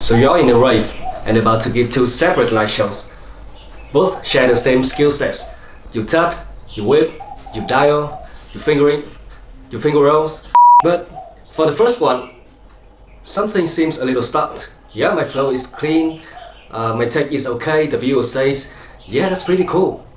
So you're in a rave and about to give two separate light shows. Both share the same skill sets. You tap, you whip, you dial, you finger rolls. But for the first one, something seems a little stuck. Yeah, my flow is clean, my take is okay, the viewer says, yeah, that's pretty cool.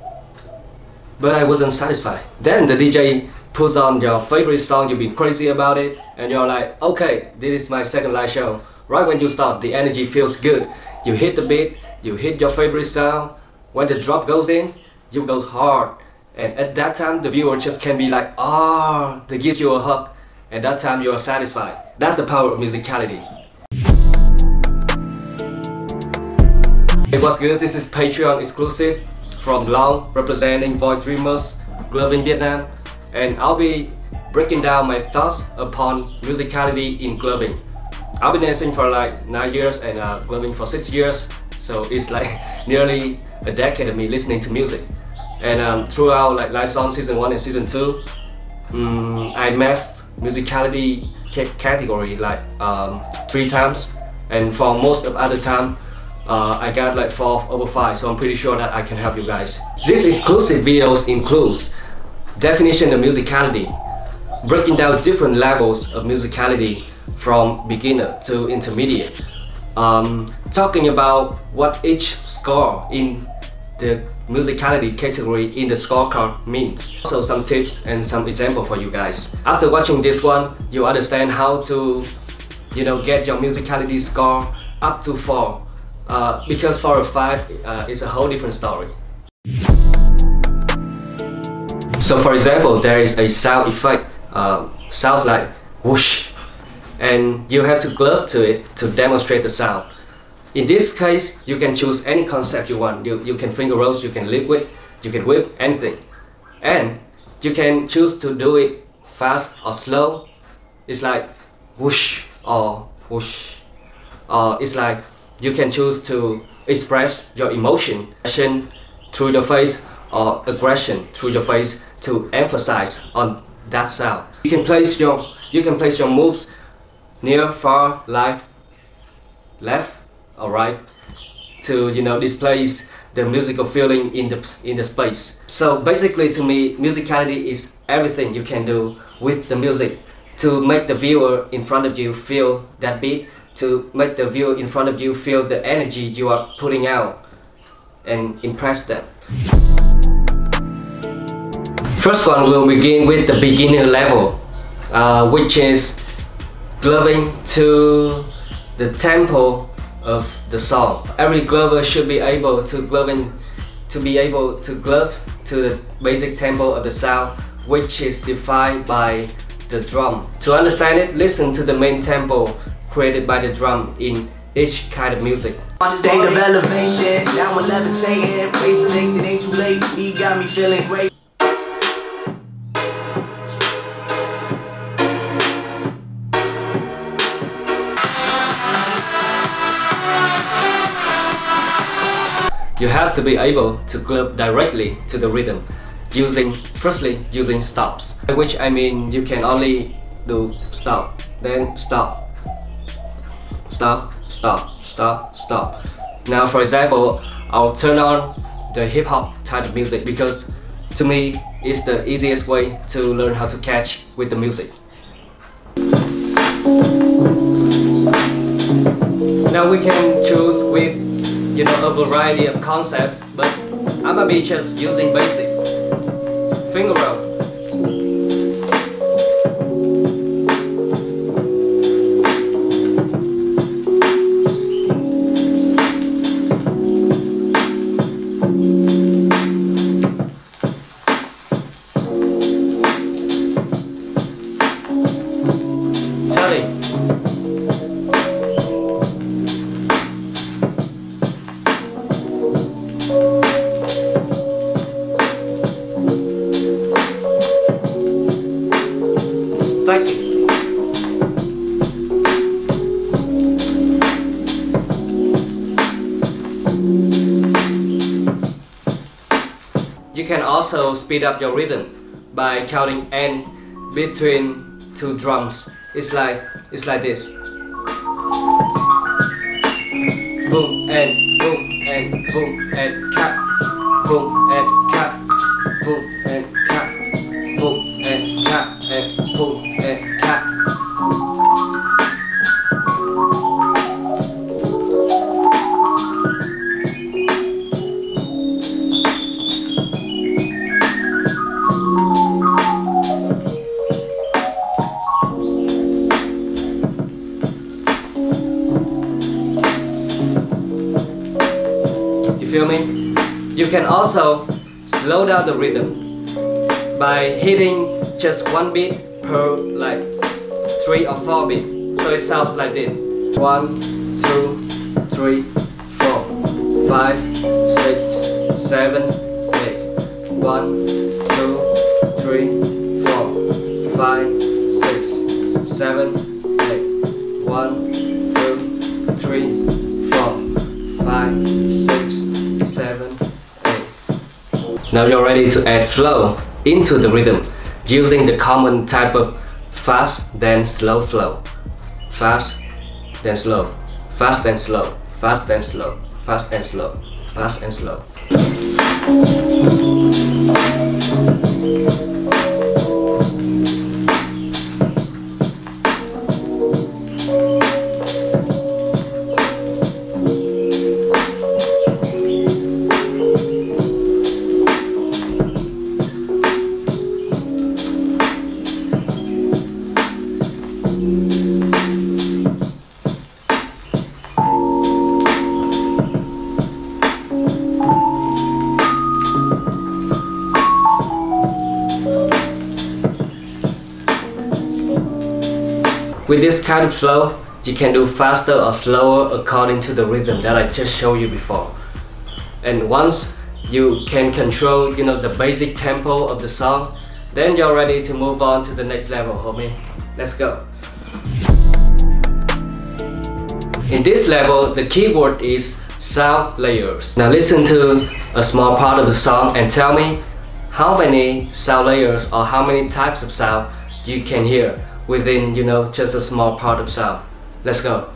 But I wasn't satisfied. Then the DJ puts on your favorite song, you've been crazy about it, and you're like, okay, this is my second live show. Right when you start, the energy feels good. You hit the beat, you hit your favorite sound. When the drop goes in, you go hard. And at that time, the viewer just can be like, ah, they give you a hug. At that time, you are satisfied. That's the power of musicality. Hey, what's good? This is Patreon exclusive from Long, representing Void Dreamers, Gloving Vietnam. And I'll be breaking down my thoughts upon musicality in gloving. I've been dancing for like 9 years and gloving for 6 years. So it's like nearly a decade of me listening to music. And throughout like Live Song Season 1 and Season 2, I mastered musicality category like 3 times. And for most of other time, I got like 4 over 5, so I'm pretty sure that I can help you guys. This exclusive videos includes definition of musicality, breaking down different levels of musicality from beginner to intermediate, talking about what each score in the musicality category in the scorecard means. Also some tips and some example for you guys. After watching this one, you understand how to, get your musicality score up to 4. Because 4 or 5 is a whole different story. So for example, there is a sound effect, sounds like whoosh, and you have to glove to it to demonstrate the sound. In this case, you can choose any concept you want. You can finger rolls, you can liquid, you can whip, anything. And you can choose to do it fast or slow. It's like whoosh or whoosh. It's like you can choose to express your emotion through your face or aggression through your face to emphasize on that sound. You can place your moves near, far, left or right to displays the musical feeling in the space. So basically, to me, musicality is everything you can do with the music to make the viewer in front of you feel that beat, to make the viewer in front of you feel the energy you are putting out and impress them. First one, we'll begin with the beginner level, which is gloving to the tempo of the song. Every glover should be able to glove to the basic tempo of the sound, which is defined by the drum. To understand it, listen to the main tempo created by the drum in each kind of music. State of elevation, now I'm levitating, race snakes, it ain't too late, he got me feeling great. You have to be able to glove directly to the rhythm, firstly using stops, by which I mean you can only do stop, then stop, stop, stop, stop, stop. Now for example, I'll turn on the hip-hop type of music because to me it's the easiest way to learn how to catch with the music. Now we can choose with a variety of concepts, but I'm gonna be just using basic finger roll. You can also speed up your rhythm by counting N between 2 drums. It's like this. boom and boom and cap, boom and cap, boom and cap, boom and cap, and boom and cap. You feel me? You can also slow down the rhythm by hitting just one beat per like 3 or 4 beats. So it sounds like this: 1, 2, 3, 4, 5, 6, 7, 8. 1, 2, 3, 4, 5, 6, 7, 8. 1, 2, 3, 4, 5, 6, 7, 8. Now you're ready to add flow into the rhythm using the common type of fast then slow flow. Fast then slow, fast then slow, fast then slow, fast and slow, fast and slow. With this kind of flow, you can do faster or slower according to the rhythm that I just showed you before. And once you can control, the basic tempo of the song, then you're ready to move on to the next level, homie. Let's go. In this level, the keyword is sound layers. Now listen to a small part of the song and tell me how many sound layers or how many types of sound you can hear within, just a small part of sound. Let's go.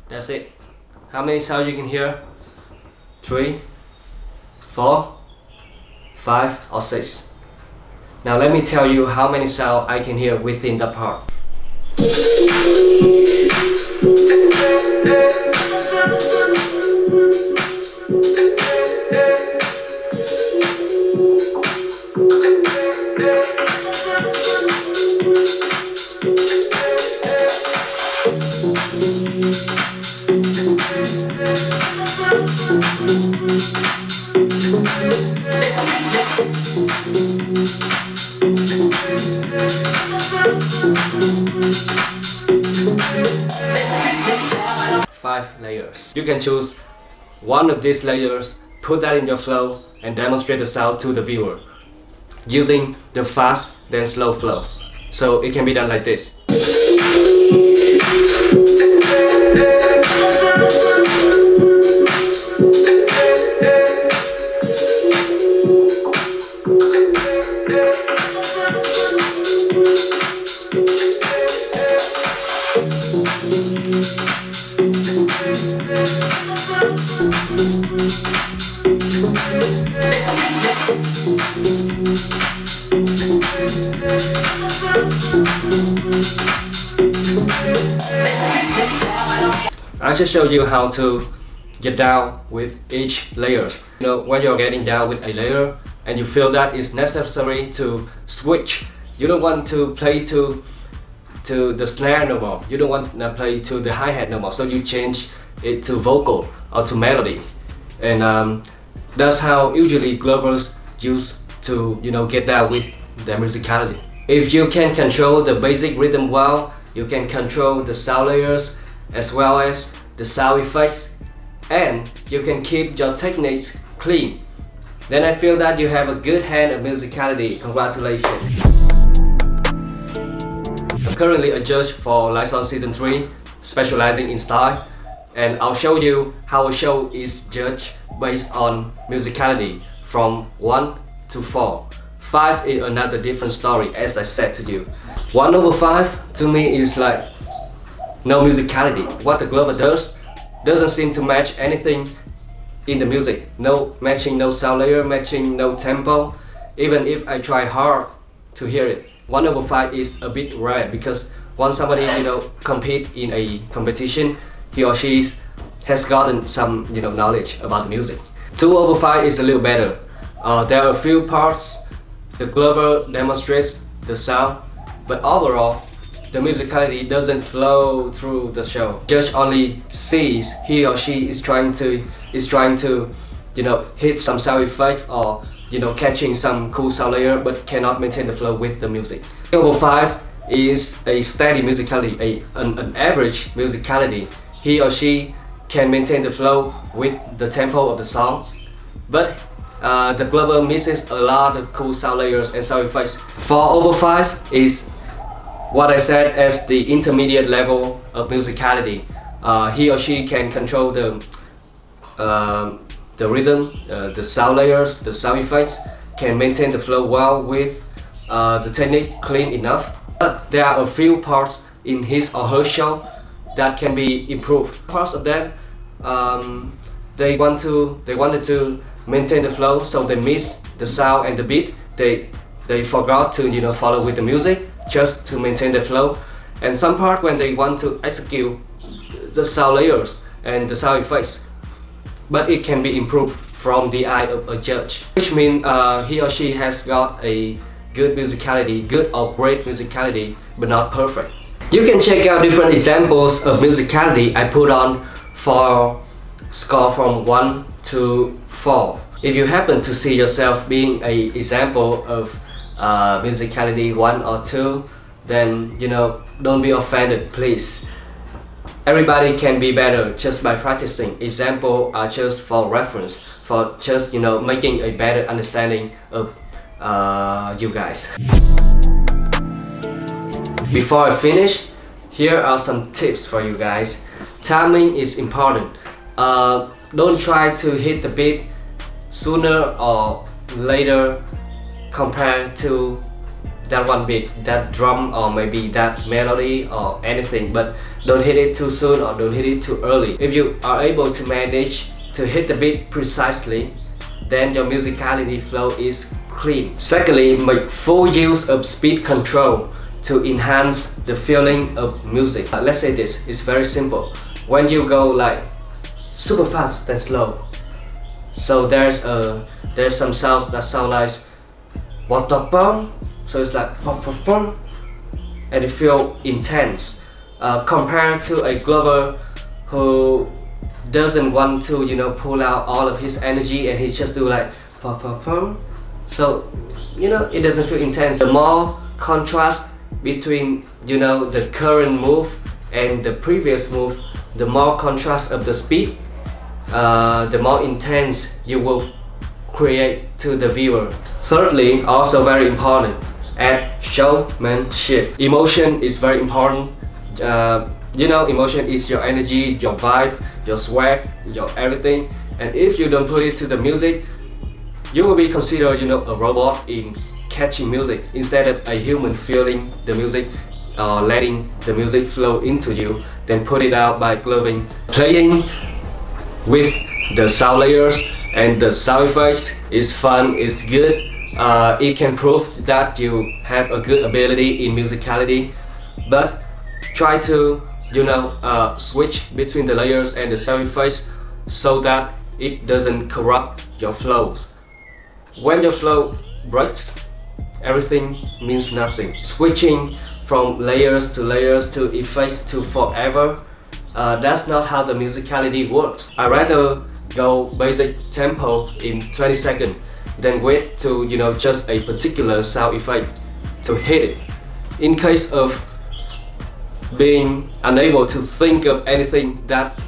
That's it. How many sounds you can hear? 3, 4, 5 or 6. Now let me tell you how many sounds I can hear within that part. Five layers. You can choose one of these layers, put that in your flow, and demonstrate the sound to the viewer using the fast then slow flow. So it can be done like this. I just showed you how to get down with each layers. When you're getting down with a layer and you feel that it's necessary to switch, you don't want to play to the snare no more. You don't want to play to the hi-hat no more. So you change it to vocal or to melody. And that's how usually Glovers used to get down with their musicality. If you can control the basic rhythm well, You can control the sound layers as well as the sound effects, and you can keep your techniques clean. Then I feel that you have a good hand at Musicality. Congratulations! I'm currently a judge for Liaison Season 3, specializing in style, and I'll show you how a show is judged based on musicality from 1 to 4. 5 is another different story, as I said to you. 1 over 5 to me is like no musicality. What the Glover does doesn't seem to match anything in the music. No matching, no sound layer, matching no tempo, even if I try hard to hear it. 1 over 5 is a bit rare because once somebody compete in a competition, he or she has gotten some knowledge about the music. 2 over 5 is a little better. There are a few parts the Glover demonstrates the sound, but overall the musicality doesn't flow through the show. Judge only sees he or she is trying to hit some sound effect or catching some cool sound layer, but cannot maintain the flow with the music. 3 over 5 is a steady musicality, an average musicality. He or she can maintain the flow with the tempo of the song, but the Glover misses a lot of cool sound layers and sound effects. 4 over 5 is what I said as the intermediate level of musicality. He or she can control the rhythm, the sound layers, the sound effects, can maintain the flow well with the technique clean enough. But there are a few parts in his or her show that can be improved. Parts of them, they wanted to maintain the flow, so they miss the sound and the beat. They forgot to follow with the music just to maintain the flow. And some part when they want to execute the sound layers and the sound effects, but it can be improved from the eye of a judge, which means he or she has got a good musicality, good or great musicality, but not perfect. You can check out different examples of musicality I put on for score from 1 to 4. If you happen to see yourself being an example of musicality 1 or 2, then don't be offended, please. Everybody can be better just by practicing. Examples are just for reference, for just making a better understanding of you guys. Before I finish, here are some tips for you guys. Timing is important. Don't try to hit the beat sooner or later compared to that one beat, that drum, or maybe that melody or anything, but don't hit it too soon or don't hit it too early. If you are able to manage to hit the beat precisely, then your musicality flow is clean. Secondly, make full use of speed control to enhance the feeling of music. Let's say this, it's very simple. When you go like super fast and slow, so there's some sounds that sound like what the bum, so it's like pom pom pom, and it feels intense. Compared to a Glover who doesn't want to pull out all of his energy and he just do like pom pom pom, so it doesn't feel intense. The more contrast between the current move and the previous move, the more contrast of the speed, the more intense you will create to the viewer. Thirdly, also very important, add showmanship. Emotion is very important. Emotion is your energy, your vibe, your swag, your everything. And if you don't put it to the music, you will be considered a robot in catching music instead of a human feeling the music, letting the music flow into you, then put it out by gloving. Playing with the sound layers and the sound effects is fun, it's good. It can prove that you have a good ability in musicality, but try to switch between the layers and the sound effects so that it doesn't corrupt your flows. When your flow breaks, everything means nothing. Switching from layers to effects to forever, that's not how the musicality works. I rather go basic tempo in 20 seconds than wait to just a particular sound effect to hit it. In case of being unable to think of anything that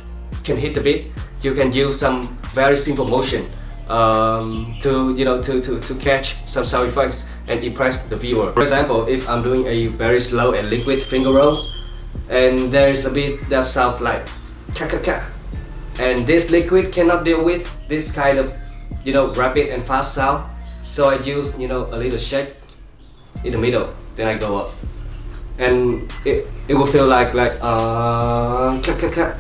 can hit the beat, you can use some very simple motion to catch some sound effects and impress the viewer. For example, if I'm doing a very slow and liquid finger rolls, and there is a beat that sounds like ka ka ka, and this liquid cannot deal with this kind of rapid and fast sound, so I use a little shake in the middle, then I go up, and it will feel like ka ka ka,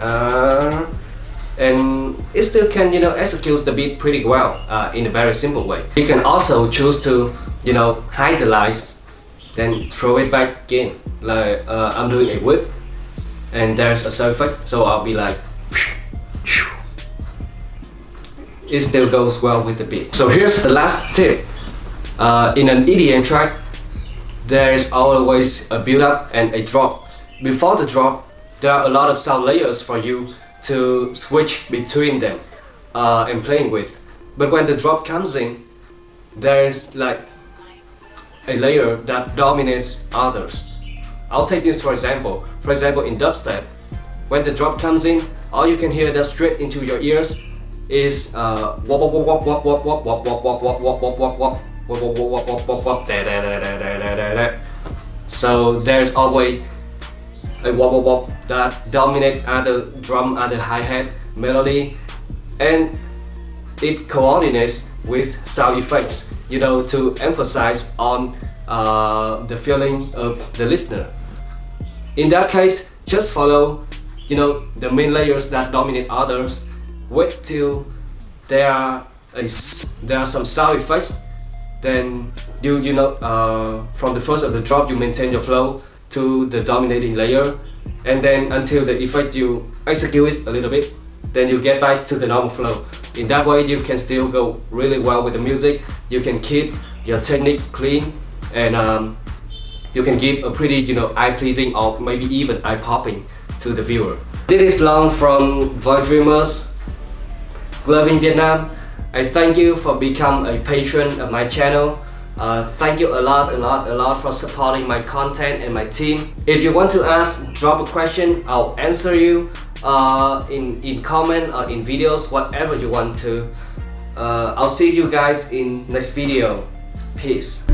and it still can execute the beat pretty well in a very simple way. You can also choose to hide the lights, then throw it back in, like I'm doing a whip and there's a sound effect, so I'll be like it still goes well with the beat. So here's the last tip. In an EDM track, there is always a build up and a drop. Before the drop, there are a lot of sound layers for you to switch between them and playing with. But when the drop comes in, there is like a layer that dominates others. I'll take this for example. For example, in dubstep, when the drop comes in, all you can hear that straight into your ears is wop wop wop wop wop wop wop wop wop wop wop wop wop wop wop wop wop wop wop da da da da da da da. So there's always a wop wop wop that dominate other drum, other hi-hat, melody, and it coordinates with sound effects, to emphasize on the feeling of the listener. In that case, just follow, the main layers that dominate others. Wait till there are some sound effects. Then from the first of the drop, you maintain your flow to the dominating layer, and then until the effect you execute it a little bit, then you get back to the normal flow. In that way, you can still go really well with the music. You can keep your technique clean, and you can give a pretty eye-pleasing or maybe even eye-popping to the viewer. This is Long from Void Dreamers, Gloving Vietnam. I thank you for becoming a patron of my channel. Thank you a lot for supporting my content and my team. If you want to ask, drop a question, I'll answer you in comment or in videos, whatever you want to. I'll see you guys in next video. Peace.